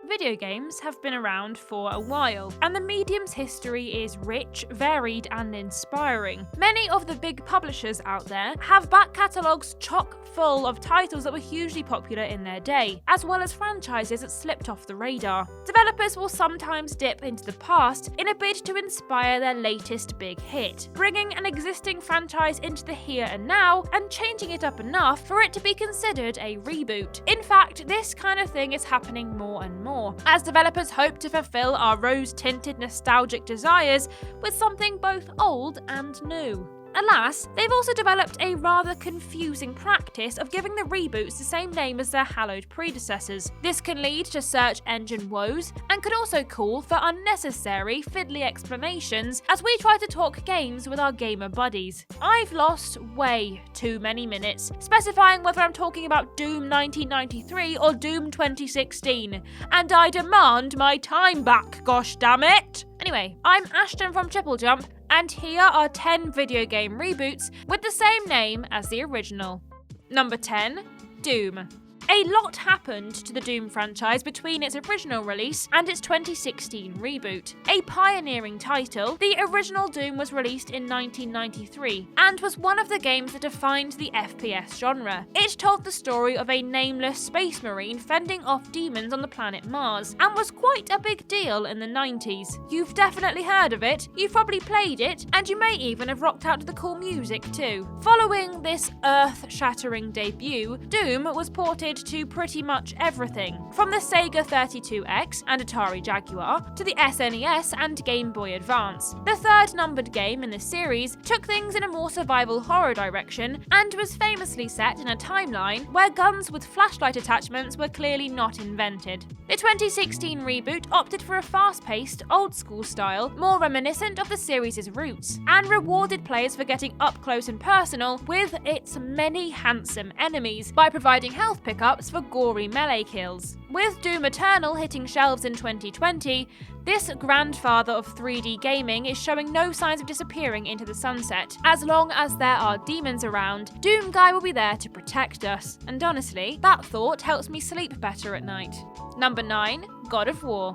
Video games have been around for a while, and the medium's history is rich, varied, and inspiring. Many of the big publishers out there have back catalogues chock full of titles that were hugely popular in their day, as well as franchises that slipped off the radar. Developers will sometimes dip into the past in a bid to inspire their latest big hit, bringing an existing franchise into the here and now and changing it up enough for it to be considered a reboot. In fact, this kind of thing is happening more and more, as developers hope to fulfill our rose-tinted nostalgic desires with something both old and new. Alas, they've also developed a rather confusing practice of giving the reboots the same name as their hallowed predecessors. This can lead to search engine woes and could also call for unnecessary fiddly explanations as we try to talk games with our gamer buddies. I've lost way too many minutes specifying whether I'm talking about Doom 1993 or Doom 2016, and I demand my time back, gosh damn it! Anyway, I'm Ashton from TripleJump, and here are 10 video game reboots with the same name as the original. Number 10, Doom. A lot happened to the Doom franchise between its original release and its 2016 reboot. A pioneering title, the original Doom was released in 1993 and was one of the games that defined the FPS genre. It told the story of a nameless space marine fending off demons on the planet Mars and was quite a big deal in the 90s. You've definitely heard of it, you've probably played it, and you may even have rocked out to the cool music too. Following this earth-shattering debut, Doom was ported to pretty much everything, from the Sega 32X and Atari Jaguar to the SNES and Game Boy Advance. The third numbered game in the series took things in a more survival horror direction and was famously set in a timeline where guns with flashlight attachments were clearly not invented. The 2016 reboot opted for a fast-paced, old-school style, more reminiscent of the series' roots, and rewarded players for getting up close and personal with its many handsome enemies by providing health pickups for gory melee kills. With Doom Eternal hitting shelves in 2020, this grandfather of 3D gaming is showing no signs of disappearing into the sunset. As long as there are demons around, Doom Guy will be there to protect us. And honestly, that thought helps me sleep better at night. Number 9, God of War.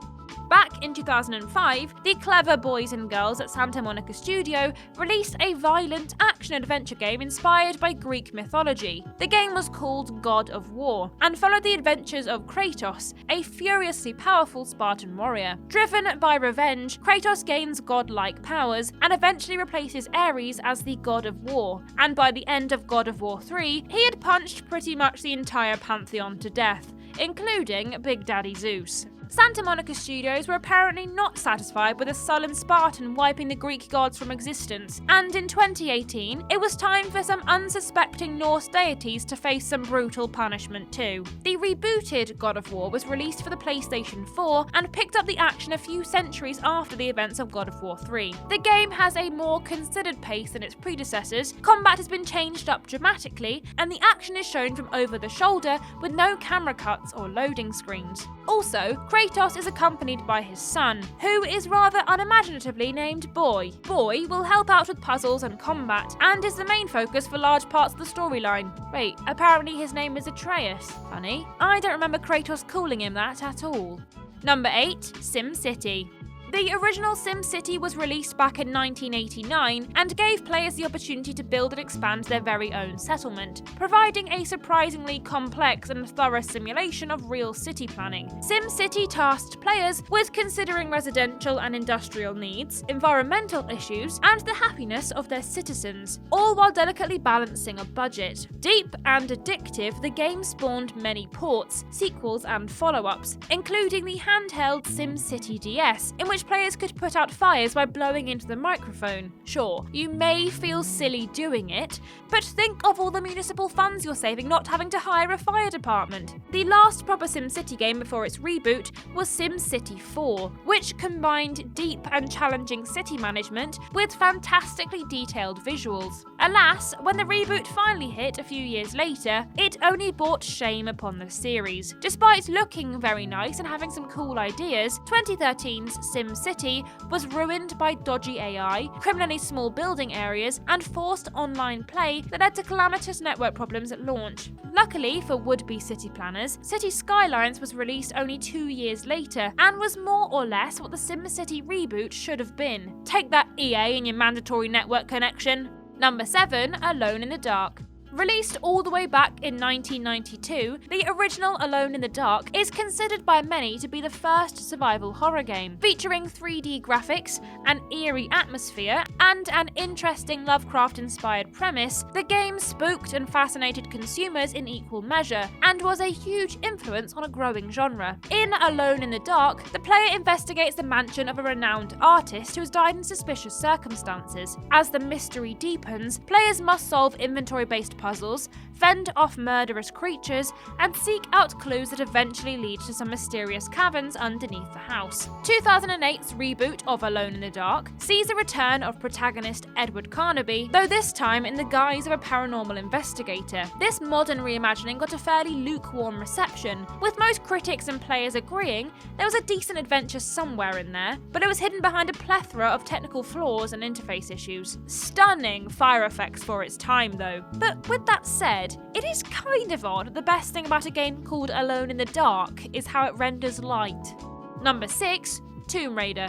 Back in 2005, the clever boys and girls at Santa Monica Studio released a violent action-adventure game inspired by Greek mythology. The game was called God of War, and followed the adventures of Kratos, a furiously powerful Spartan warrior. Driven by revenge, Kratos gains godlike powers and eventually replaces Ares as the God of War, and by the end of God of War 3, he had punched pretty much the entire pantheon to death, including Big Daddy Zeus. Santa Monica Studios were apparently not satisfied with a sullen Spartan wiping the Greek gods from existence, and in 2018, it was time for some unsuspecting Norse deities to face some brutal punishment too. The rebooted God of War was released for the PlayStation 4 and picked up the action a few centuries after the events of God of War 3. The game has a more considered pace than its predecessors, combat has been changed up dramatically, and the action is shown from over the shoulder with no camera cuts or loading screens. Also, Kratos is accompanied by his son, who is rather unimaginatively named Boy. Boy will help out with puzzles and combat, and is the main focus for large parts of the storyline. Wait, apparently his name is Atreus. Funny. I don't remember Kratos calling him that at all. Number 8, SimCity. The original SimCity was released back in 1989 and gave players the opportunity to build and expand their very own settlement, providing a surprisingly complex and thorough simulation of real city planning. SimCity tasked players with considering residential and industrial needs, environmental issues, and the happiness of their citizens, all while delicately balancing a budget. Deep and addictive, the game spawned many ports, sequels, and follow-ups, including the handheld SimCity DS, in which players could put out fires by blowing into the microphone. Sure, you may feel silly doing it, but think of all the municipal funds you're saving not having to hire a fire department. The last proper SimCity game before its reboot was SimCity 4, which combined deep and challenging city management with fantastically detailed visuals. Alas, when the reboot finally hit a few years later, it only brought shame upon the series. Despite looking very nice and having some cool ideas, 2013's Sim SimCity was ruined by dodgy AI, criminally small building areas, and forced online play that led to calamitous network problems at launch. Luckily for would-be city planners, City Skylines was released only 2 years later and was more or less what the SimCity reboot should have been. Take that, EA, and your mandatory network connection. Number 7, Alone in the Dark. Released all the way back in 1992, the original Alone in the Dark is considered by many to be the first survival horror game. Featuring 3D graphics, an eerie atmosphere, and an interesting Lovecraft-inspired premise, the game spooked and fascinated consumers in equal measure, and was a huge influence on a growing genre. In Alone in the Dark, the player investigates the mansion of a renowned artist who has died in suspicious circumstances. As the mystery deepens, players must solve inventory-based puzzles, fend off murderous creatures, and seek out clues that eventually lead to some mysterious caverns underneath the house. 2008's reboot of Alone in the Dark sees a return of protagonist Edward Carnaby, though this time in the guise of a paranormal investigator. This modern reimagining got a fairly lukewarm reception, with most critics and players agreeing there was a decent adventure somewhere in there, but it was hidden behind a plethora of technical flaws and interface issues. Stunning fire effects for its time though. But with that said, it is kind of odd that the best thing about a game called Alone in the Dark is how it renders light. Number 6, Tomb Raider.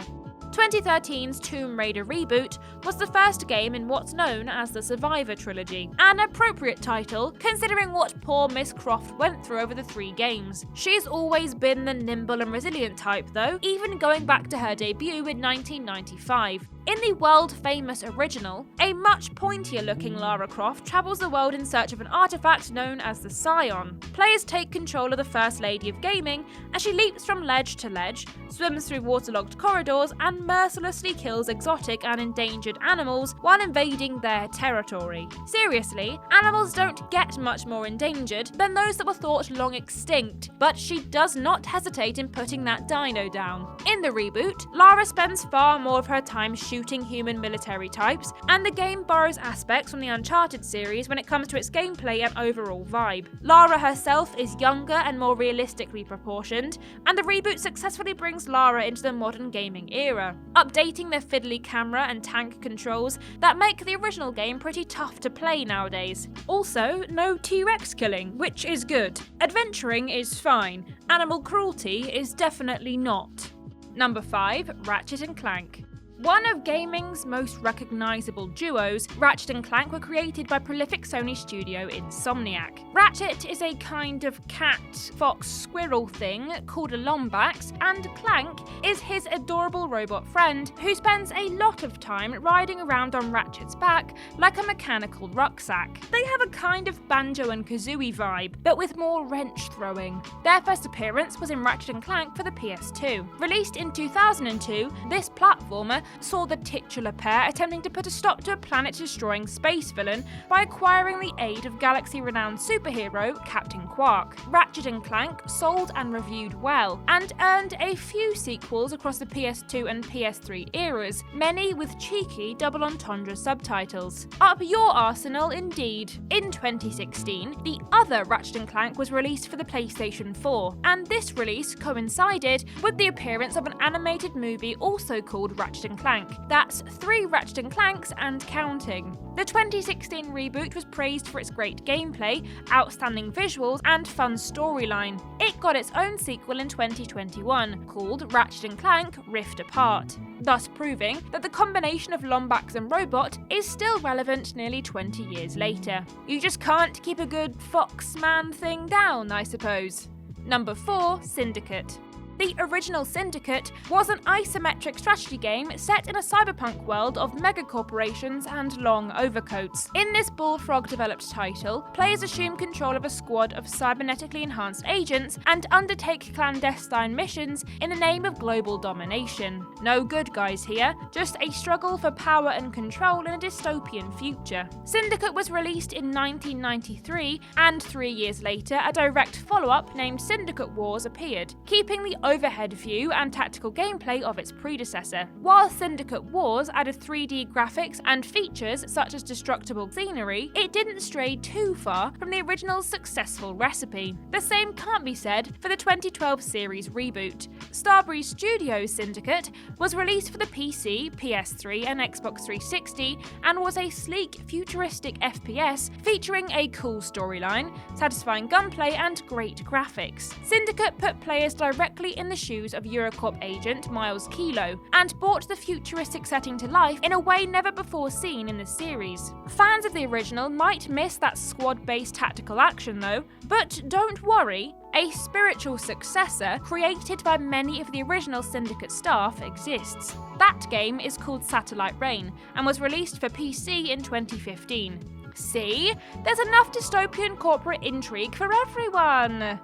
2013's Tomb Raider reboot was the first game in what's known as the Survivor trilogy, an appropriate title considering what poor Miss Croft went through over the 3 games. She's always been the nimble and resilient type though, even going back to her debut in 1995. In the world-famous original, a much pointier-looking Lara Croft travels the world in search of an artifact known as the Scion. Players take control of the First Lady of Gaming as she leaps from ledge to ledge, swims through waterlogged corridors, and mercilessly kills exotic and endangered animals while invading their territory. Seriously, animals don't get much more endangered than those that were thought long extinct, but she does not hesitate in putting that dino down. In the reboot, Lara spends far more of her time shooting human military types, and the game borrows aspects from the Uncharted series when it comes to its gameplay and overall vibe. Lara herself is younger and more realistically proportioned, and the reboot successfully brings Lara into the modern gaming era, updating the fiddly camera and tank controls that make the original game pretty tough to play nowadays. Also, no T-Rex killing, which is good. Adventuring is fine. Animal cruelty is definitely not. Number 5, Ratchet & Clank. One of gaming's most recognisable duos, Ratchet & Clank were created by prolific Sony studio Insomniac. Ratchet is a kind of cat, fox, squirrel thing called a Lombax, and Clank is his adorable robot friend who spends a lot of time riding around on Ratchet's back like a mechanical rucksack. They have a kind of Banjo and Kazooie vibe, but with more wrench throwing. Their first appearance was in Ratchet & Clank for the PS2. Released in 2002, this platformer saw the titular pair attempting to put a stop to a planet-destroying space villain by acquiring the aid of galaxy-renowned superhero Captain Quark. Ratchet & Clank sold and reviewed well, and earned a few sequels across the PS2 and PS3 eras, many with cheeky double entendre subtitles. Up your arsenal indeed. In 2016, the other Ratchet & Clank was released for the PlayStation 4, and this release coincided with the appearance of an animated movie also called Ratchet & Clank. That's 3 Ratchet & Clanks and counting. The 2016 reboot was praised for its great gameplay, outstanding visuals, and fun storyline. It got its own sequel in 2021, called Ratchet & Clank Rift Apart, thus proving that the combination of Lombax and robot is still relevant nearly 20 years later. You just can't keep a good Foxman thing down, I suppose. Number 4, Syndicate. The original Syndicate was an isometric strategy game set in a cyberpunk world of megacorporations and long overcoats. In this Bullfrog-developed title, players assume control of a squad of cybernetically enhanced agents and undertake clandestine missions in the name of global domination. No good guys here, just a struggle for power and control in a dystopian future. Syndicate was released in 1993, and 3 years later, a direct follow-up named Syndicate Wars appeared, keeping the overhead view and tactical gameplay of its predecessor. While Syndicate Wars added 3D graphics and features such as destructible scenery, it didn't stray too far from the original's successful recipe. The same can't be said for the 2012 series Reboot. Starbreeze Studios' Syndicate was released for the PC, PS3 and Xbox 360 and was a sleek, futuristic FPS featuring a cool storyline, satisfying gunplay and great graphics. Syndicate put players directly in the shoes of Eurocorp agent Miles Kilo and brought the futuristic setting to life in a way never before seen in the series. Fans of the original might miss that squad-based tactical action though, but don't worry, a spiritual successor created by many of the original Syndicate staff exists. That game is called Satellite Reign and was released for PC in 2015. See? There's enough dystopian corporate intrigue for everyone!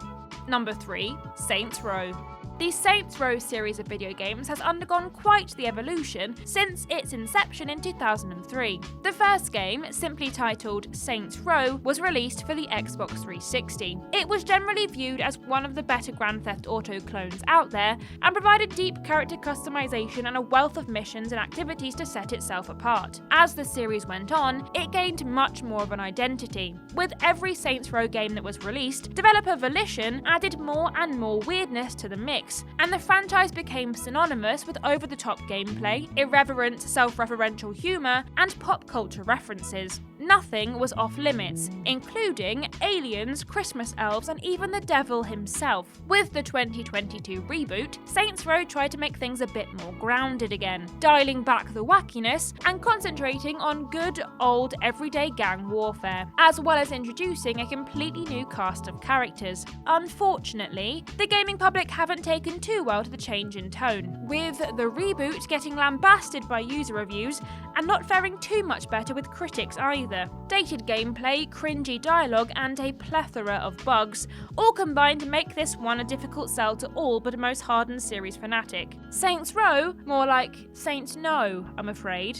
Number 3. Saints Row. The Saints Row series of video games has undergone quite the evolution since its inception in 2003. The first game, simply titled Saints Row, was released for the Xbox 360. It was generally viewed as one of the better Grand Theft Auto clones out there and provided deep character customization and a wealth of missions and activities to set itself apart. As the series went on, it gained much more of an identity. With every Saints Row game that was released, developer Volition added more and more weirdness to the mix, and the franchise became synonymous with over-the-top gameplay, irreverent, self-referential humour, and pop culture references. Nothing was off-limits, including aliens, Christmas elves, and even the devil himself. With the 2022 reboot, Saints Row tried to make things a bit more grounded again, dialing back the wackiness and concentrating on good, old, everyday gang warfare, as well as introducing a completely new cast of characters. Unfortunately, the gaming public haven't taken too well to the change in tone, with the reboot getting lambasted by user reviews and not faring too much better with critics either. Dated gameplay, cringy dialogue, and a plethora of bugs all combine to make this one a difficult sell to all but a most hardened series fanatic. Saints Row? More like Saints No, I'm afraid.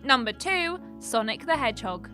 Number 2. Sonic the Hedgehog.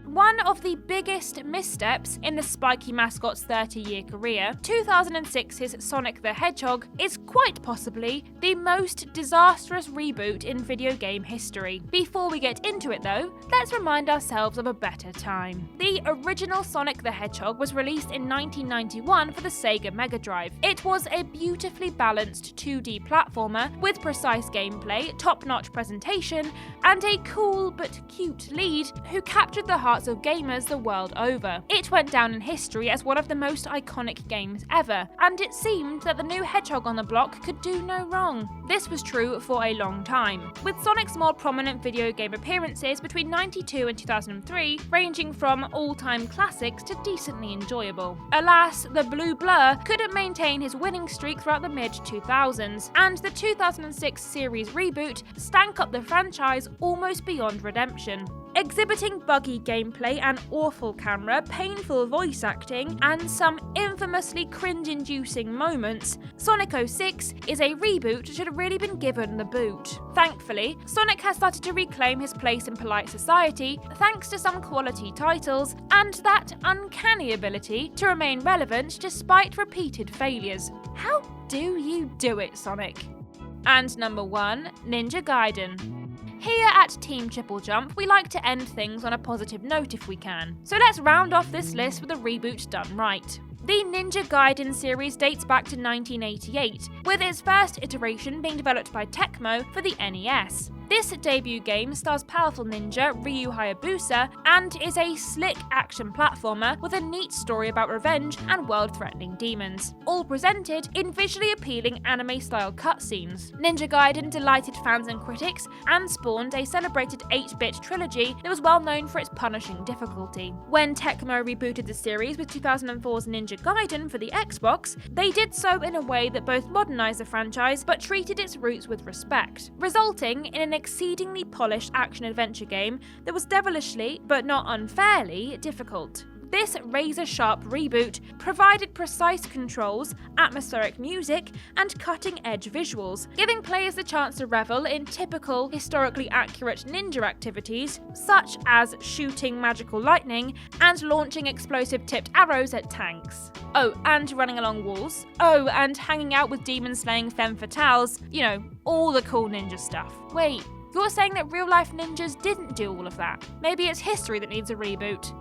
One of the biggest missteps in the spiky mascot's 30-year career, 2006's Sonic the Hedgehog is quite possibly the most disastrous reboot in video game history. Before we get into it though, let's remind ourselves of a better time. The original Sonic the Hedgehog was released in 1991 for the Sega Mega Drive. It was a beautifully balanced 2D platformer with precise gameplay, top-notch presentation, and a cool but cute lead who captured the hearts of gamers the world over. It went down in history as one of the most iconic games ever, and it seemed that the new hedgehog on the block could do no wrong. This was true for a long time, with Sonic's more prominent video game appearances between 92 and 2003 ranging from all-time classics to decently enjoyable. Alas, the blue blur couldn't maintain his winning streak throughout the mid-2000s, and the 2006 series reboot stank up the franchise almost beyond redemption. Exhibiting buggy gameplay and awful camera, painful voice acting, and some infamously cringe-inducing moments, Sonic 06 is a reboot that should have really been given the boot. Thankfully, Sonic has started to reclaim his place in polite society thanks to some quality titles and that uncanny ability to remain relevant despite repeated failures. How do you do it, Sonic? And number 1, Ninja Gaiden. Here at Team TripleJump, we like to end things on a positive note if we can. So let's round off this list with a reboot done right. The Ninja Gaiden series dates back to 1988, with its first iteration being developed by Tecmo for the NES. This debut game stars powerful ninja Ryu Hayabusa and is a slick action platformer with a neat story about revenge and world-threatening demons, all presented in visually appealing anime-style cutscenes. Ninja Gaiden delighted fans and critics and spawned a celebrated 8-bit trilogy that was well known for its punishing difficulty. When Tecmo rebooted the series with 2004's Ninja Gaiden for the Xbox, they did so in a way that both modernized the franchise but treated its roots with respect, resulting in an exceedingly polished action-adventure game that was devilishly, but not unfairly, difficult. This razor-sharp reboot provided precise controls, atmospheric music, and cutting-edge visuals, giving players the chance to revel in typical, historically accurate ninja activities, such as shooting magical lightning and launching explosive-tipped arrows at tanks. Oh, and running along walls. Oh, and hanging out with demon-slaying femme fatales. You know, all the cool ninja stuff. Wait, you're saying that real-life ninjas didn't do all of that? Maybe it's history that needs a reboot?